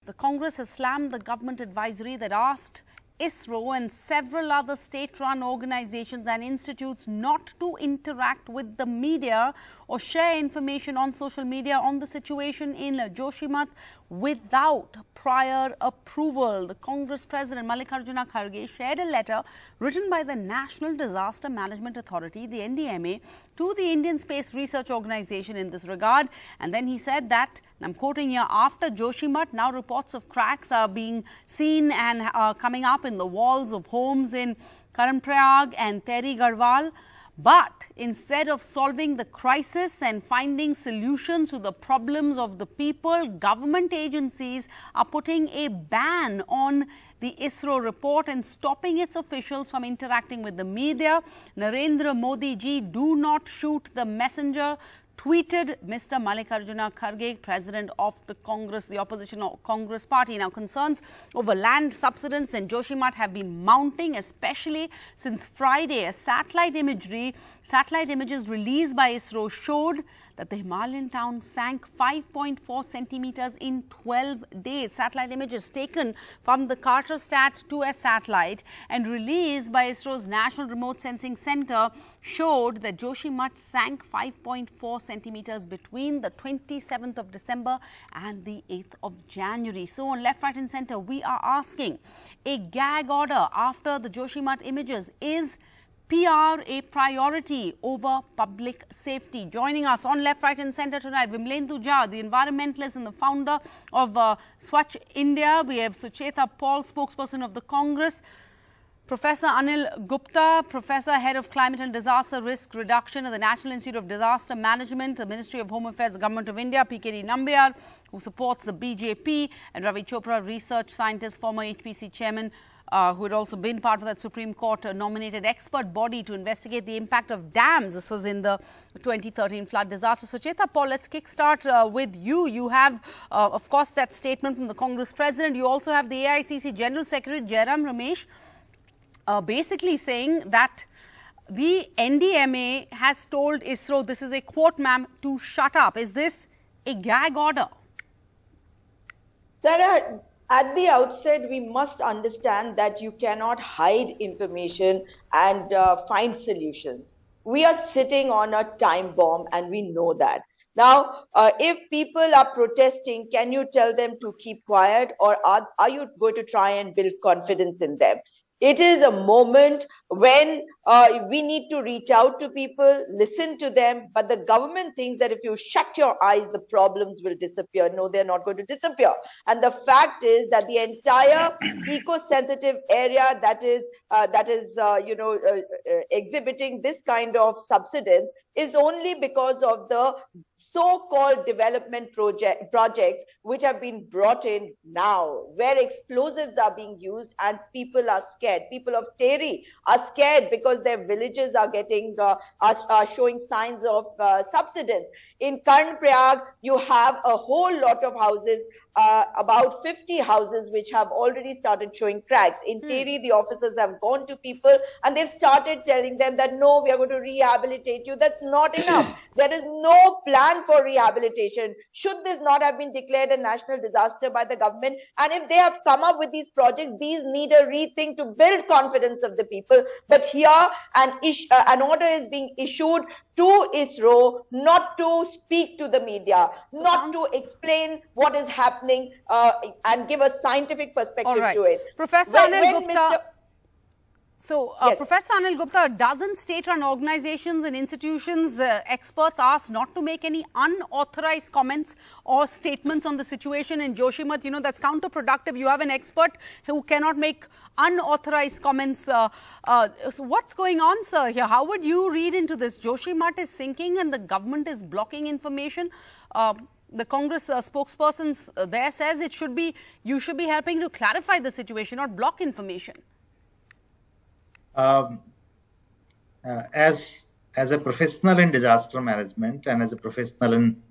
The Congress has slammed the government advisory that asked ISRO and several other state-run organizations and institutes not to interact with the media or share information on social media on the situation in Joshimath without prior approval. The Congress President Mallikarjuna Kharge shared a letter written by the National Disaster Management Authority, the NDMA, to the Indian Space Research Organization in this regard. And then he said that, and I'm quoting here, after Joshimath, now reports of cracks are being seen and coming up in the walls of homes in Karanprayag and Tehri Garhwal. But instead of solving the crisis and finding solutions to the problems of the people, government agencies are putting a ban on the ISRO report and stopping its officials from interacting with the media. Narendra Modi ji, do not shoot the messenger, tweeted Mr. Mallikarjuna Kharge, president of the Congress, the opposition Congress party. Now, concerns over land subsidence in Joshimath have been mounting, especially since Friday. Satellite images released by ISRO showed that the Himalayan town sank 5.4 centimeters in 12 days. Satellite images taken from the Cartosat 2S satellite and released by ISRO's National Remote Sensing Center showed that Joshimath sank 5.4 centimeters between the 27th of December and the 8th of January. So on Left, Right and Center, we are asking, a gag order after the Joshimath images, is PR a priority over public safety? Joining us on Left, Right and Center tonight, Vimlendu Jha, the environmentalist and the founder of Swachh India. We have Sucheta Paul, spokesperson of the Congress. Professor Anil Gupta, Professor, Head of Climate and Disaster Risk Reduction at the National Institute of Disaster Management, the Ministry of Home Affairs, Government of India, PKD Nambiar, who supports the BJP, and Ravi Chopra, research scientist, former HPC chairman, who had also been part of that Supreme Court nominated expert body to investigate the impact of dams. This was in the 2013 flood disaster. Sucheta Paul, let's kickstart with you. You have, of course, that statement from the Congress president. You also have the AICC General Secretary Jairam Ramesh basically saying that the NDMA has told ISRO, this is a quote, ma'am, to shut up. Is this a gag order? Sarah, at the outset, we must understand that you cannot hide information and find solutions. We are sitting on a time bomb and we know that. Now, if people are protesting, can you tell them to keep quiet, or are you going to try and build confidence in them? It is a moment when we need to reach out to people, listen to them, but the government thinks that if you shut your eyes, the problems will disappear. No, they're not going to disappear. And the fact is that the entire eco-sensitive area that is exhibiting this kind of subsidence is only because of the so-called development projects which have been brought in now, where explosives are being used and people are scared. People of Tehri are scared because their villages are getting are showing signs of subsidence. In Karanprayag, you have a whole lot of houses, about 50 houses, which have already started showing cracks. In Tehri, the officers have gone to people and they've started telling them that, no, we are going to rehabilitate you. That's not enough. There is no plan for rehabilitation. Should this not have been declared a national disaster by the government? And if they have come up with these projects, these need a rethink to build confidence of the people. But here, an order is being issued to ISRO not to speak to the media, not to explain what is happening and give a scientific perspective to it. Professor Anil Gupta. Professor Anil Gupta, doesn't state-run organizations and institutions, experts asked not to make any unauthorized comments or statements on the situation in Joshimath? You know, that's counterproductive. You have an expert who cannot make unauthorized comments. So what's going on, sir, here? How would you read into this? Joshimath is sinking and the government is blocking information. The Congress spokesperson there says you should be helping to clarify the situation, not block information. As a professional in disaster management and as a professional in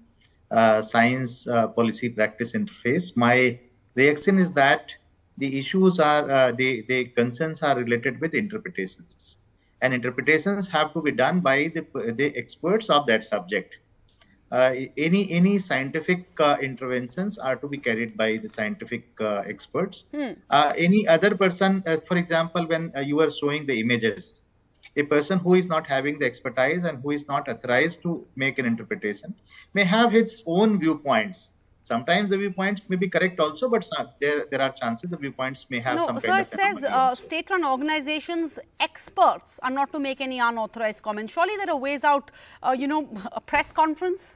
science policy practice interface, my reaction is that the issues are, the concerns are related with interpretations, and interpretations have to be done by the experts of that subject. any scientific interventions are to be carried by the scientific experts. Any other person, for example, when you are showing the images, a person who is not having the expertise and who is not authorized to make an interpretation may have his own viewpoints. Sometimes the viewpoints may be correct also, but there are chances the viewpoints may have some so kind of it says state-run organizations, experts are not to make any unauthorized comments. Surely there are ways out, a press conference?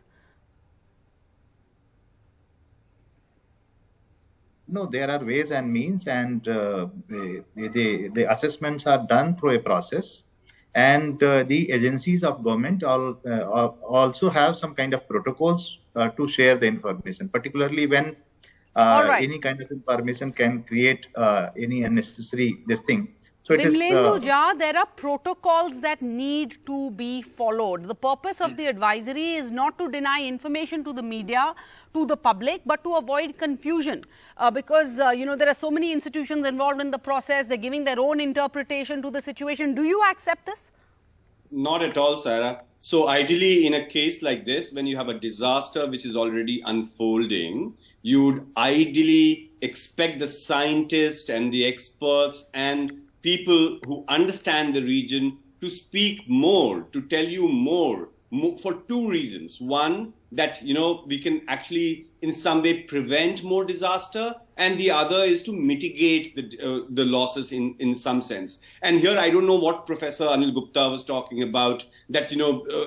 No, there are ways and means, and the assessments are done through a process. And the agencies of government also have some kind of protocols to share the information, particularly when any kind of information can create any unnecessary this thing. So there are protocols that need to be followed. The purpose of the advisory is not to deny information to the media, to the public, but to avoid confusion. Because, there are so many institutions involved in the process. They're giving their own interpretation to the situation. Do you accept this? Not at all, Sarah. So ideally, in a case like this, when you have a disaster which is already unfolding, you would ideally expect the scientists and the experts and people who understand the region to speak more, to tell you more for two reasons. One, that, we can actually in some way prevent more disaster. And the other is to mitigate the losses in some sense. And here, I don't know what Professor Anil Gupta was talking about, that,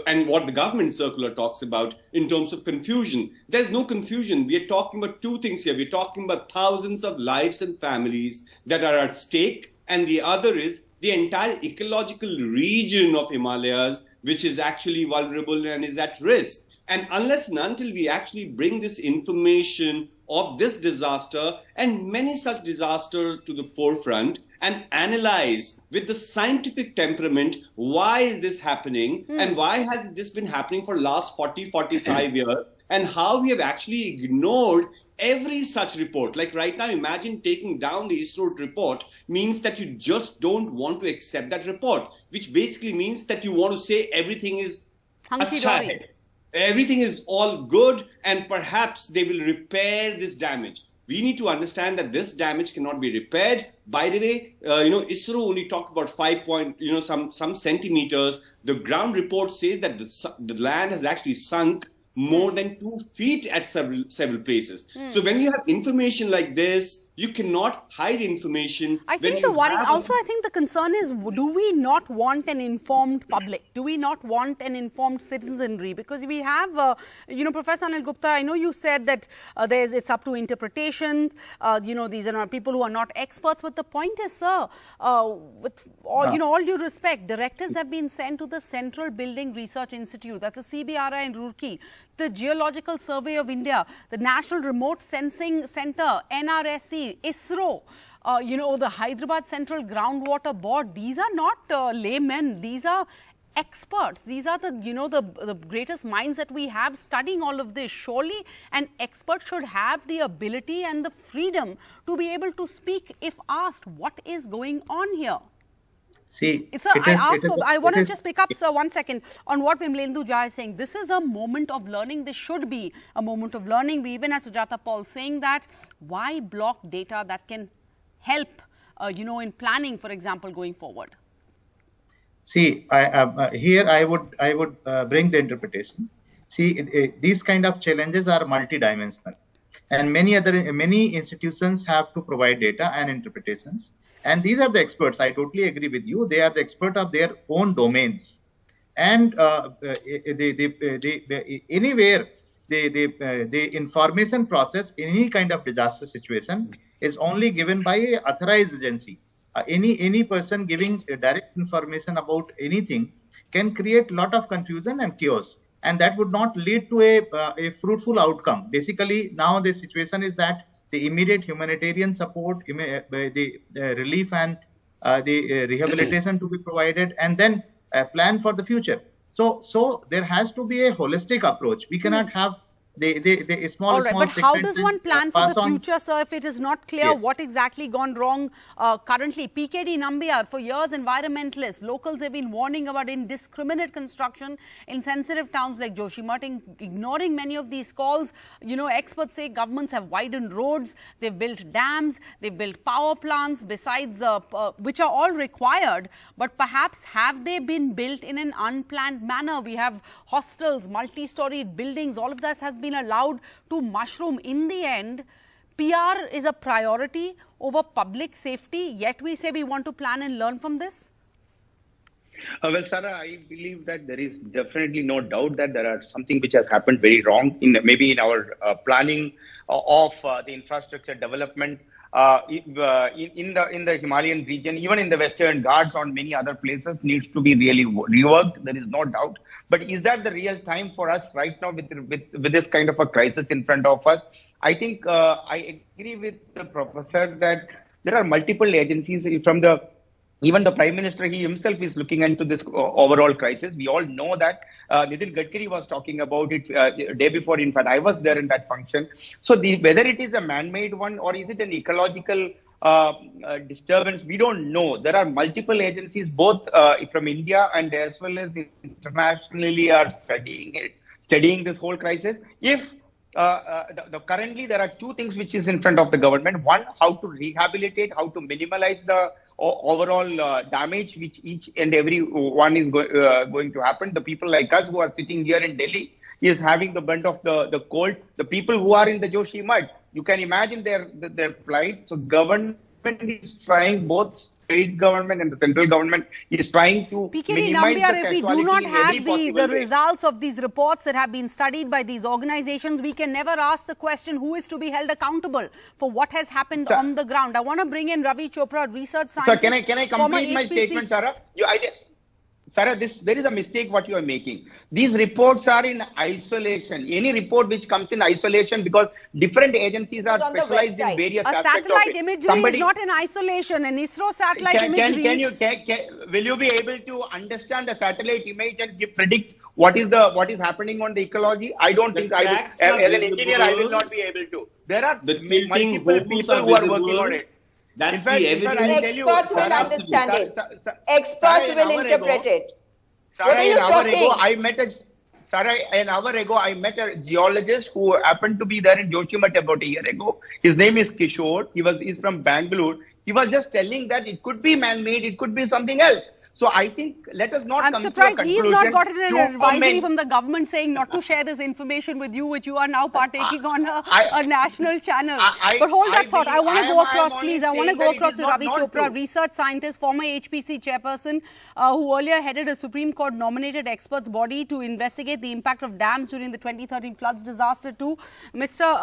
and what the government circular talks about in terms of confusion. There's no confusion. We are talking about two things here. We're talking about thousands of lives and families that are at stake. And the other is the entire ecological region of Himalayas, which is actually vulnerable and is at risk. And unless and until we actually bring this information of this disaster and many such disasters to the forefront and analyze with the scientific temperament, why is this happening and why has this been happening for the last 40, 45 years, and how we have actually ignored every such report. Like right now, imagine taking down the ISRO report means that you just don't want to accept that report, which basically means that you want to say everything is hunky-dory. Everything is all good, and perhaps they will repair this damage. We need to understand that this damage cannot be repaired. By the way, ISRO only talked about 5 some centimeters. The ground report says that the land has actually sunk more than 2 feet at several places. So when you have information like this, you cannot hide information. I think I think the concern is, do we not want an informed public? Do we not want an informed citizenry? Because we have, Professor Anil Gupta, I know you said that it's up to interpretation. These are not people who are not experts. But the point is, sir, with all due respect, directives have been sent to the Central Building Research Institute, that's the CBRI in Roorkee, the Geological Survey of India, the National Remote Sensing Center, NRSC, ISRO, the Hyderabad Central Groundwater Board. These are not laymen. These are experts. These are the greatest minds that we have studying all of this. Surely an expert should have the ability and the freedom to be able to speak if asked what is going on here. See, I want to just pick up, sir, 1 second on what Vimlendu Jha is saying. This is a moment of learning. This should be a moment of learning. We even had Sujata Paul saying that why block data that can help, in planning, for example, going forward. See, here I would bring the interpretation. See, these kind of challenges are multidimensional, and many institutions have to provide data and interpretations. And these are the experts. I totally agree with you. They are the expert of their own domains. And anywhere the information process in any kind of disaster situation is only given by an authorized agency. Any person giving direct information about anything can create a lot of confusion and chaos. And that would not lead to a fruitful outcome. Basically, now the situation is that the immediate humanitarian support, the relief and the rehabilitation to be provided, and then plan for the future. So there has to be a holistic approach. We cannot have they small, All right, small but how segments does one plan for pass the on. future, sir, if it is not clear Yes. what exactly gone wrong currently? PKD Nambiar, for years, environmentalists, locals have been warning about indiscriminate construction in sensitive towns like Joshimath, ignoring many of these calls. You know, experts say governments have widened roads, they've built dams, they've built power plants, besides which are all required, but perhaps have they been built in an unplanned manner? We have hostels, multi-storied buildings, all of this has been allowed to mushroom. In the end, PR is a priority over public safety, yet we say we want to plan and learn from this? Well, Sarah, I believe that there is definitely no doubt that there are something which has happened very wrong maybe in our planning of the infrastructure development in the Himalayan region, even in the Western Ghats, on many other places, needs to be really reworked. There is no doubt. But is that the real time for us right now with this kind of a crisis in front of us? I think I agree with the professor that there are multiple agencies even the Prime Minister, he himself is looking into this overall crisis. We all know that. Nitin Gadkari was talking about it day before. In fact, I was there in that function. So whether it is a man-made one or is it an ecological disturbance, we don't know. There are multiple agencies, both from India and as well as internationally, are studying this whole crisis. If currently there are two things which is in front of the government. One, how to rehabilitate, how to minimize the overall damage which each and every one is going to happen. The people like us who are sitting here in Delhi is having the brunt of the cold. The people who are in the Joshimath, you can imagine their plight. So government is trying, both state government and the central government is trying to PKD minimize Nambiar, the if we casualty do not in have every possible the way. results of these reports that have been studied by these organizations, we can never ask the question who is to be held accountable for what has happened on the ground. I want to bring in Ravi Chopra, research scientist. So can I complete my statement, Sarah? Sarah, there is a mistake what you are making. These reports are in isolation. Any report which comes in isolation, because different agencies are specialized in various aspects of it. A satellite imagery is not in isolation. An ISRO satellite imagery. Will you be able to understand the satellite image and predict what is happening on the ecology? I don't think I will. As an engineer, I will not be able to. There are multiple people who are working on it. That's the evidence. Experts will understand it. Experts will interpret it. Sarah, an hour ago, I met a geologist who happened to be there in Joshimath about a year ago. His name is Kishore. He's from Bangalore. He was just telling that it could be man-made, it could be something else. So I think let us not come to a conclusion. I'm surprised he's not gotten an advisory from the government saying not to share this information with you, which you are now partaking on a national channel. But hold that thought. I want to go across, please. I want to go across to Ravi Chopra, research scientist, former HPC chairperson, who earlier headed a Supreme Court nominated experts body to investigate the impact of dams during the 2013 floods disaster too. Mr.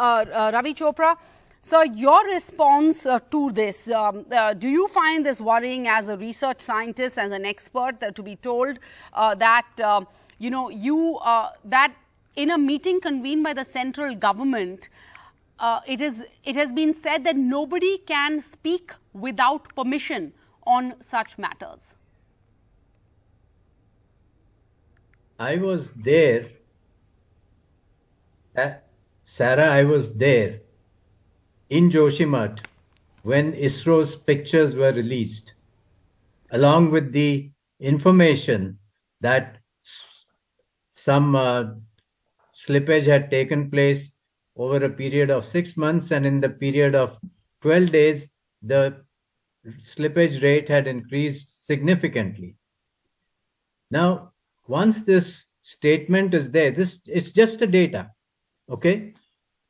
Ravi Chopra, sir, your response to this, do you find this worrying as a research scientist, as an expert, to be told that, that in a meeting convened by the central government, it has been said that nobody can speak without permission on such matters? I was there. Sarah, I was there in Joshimath when ISRO's pictures were released, along with the information that some slippage had taken place over a period of 6 months, and in the period of 12 days, the slippage rate had increased significantly. Now, once this statement is there, it's just a data, okay?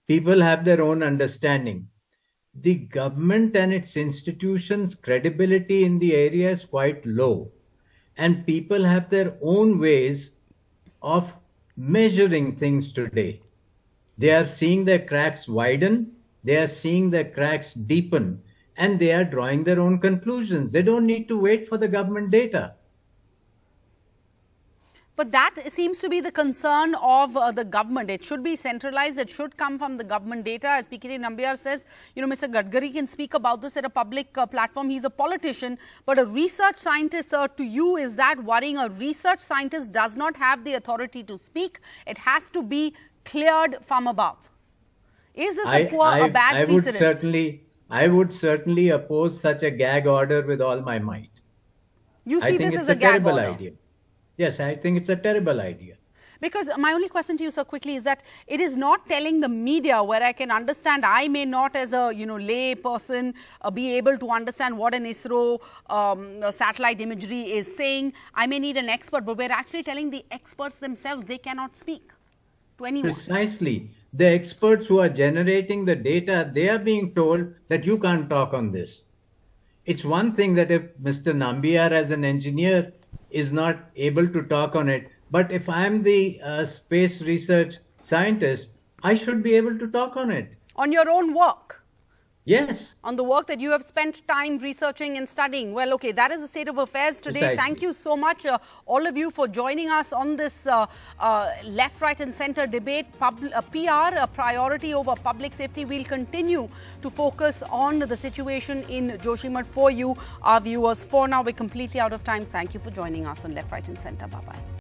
People have their own understanding. The government and its institutions' credibility in the area is quite low, and people have their own ways of measuring things today. They are seeing their cracks widen, they are seeing their cracks deepen, and they are drawing their own conclusions. They don't need to wait for the government data. But that seems to be the concern of the government. It should be centralized. It should come from the government data. As PKD Nambiar says, Mr. Gadkari can speak about this at a public platform. He's a politician. But a research scientist, sir, to you, is that worrying? A research scientist does not have the authority to speak. It has to be cleared from above? Is this a bad precedent? I would certainly oppose such a gag order with all my might. You see this as a gag order? Idea. Yes, I think it's a terrible idea. Because my only question to you, sir, quickly is that it is not telling the media, where I can understand I may not as a lay person be able to understand what an ISRO satellite imagery is saying. I may need an expert, but we're actually telling the experts themselves they cannot speak to anyone. Precisely. The experts who are generating the data, they are being told that you can't talk on this. It's one thing that if Mr. Nambiar as an engineer is not able to talk on it, but if I'm the space research scientist, I should be able to talk on it. On your own work? Yes. On the work that you have spent time researching and studying. Well, okay, that is the state of affairs today. Precisely. Thank you so much, all of you, for joining us on this left, right and centre debate. PR, a priority over public safety. We'll continue to focus on the situation in Joshimath for you, our viewers. For now, we're completely out of time. Thank you for joining us on Left, Right and Centre. Bye-bye.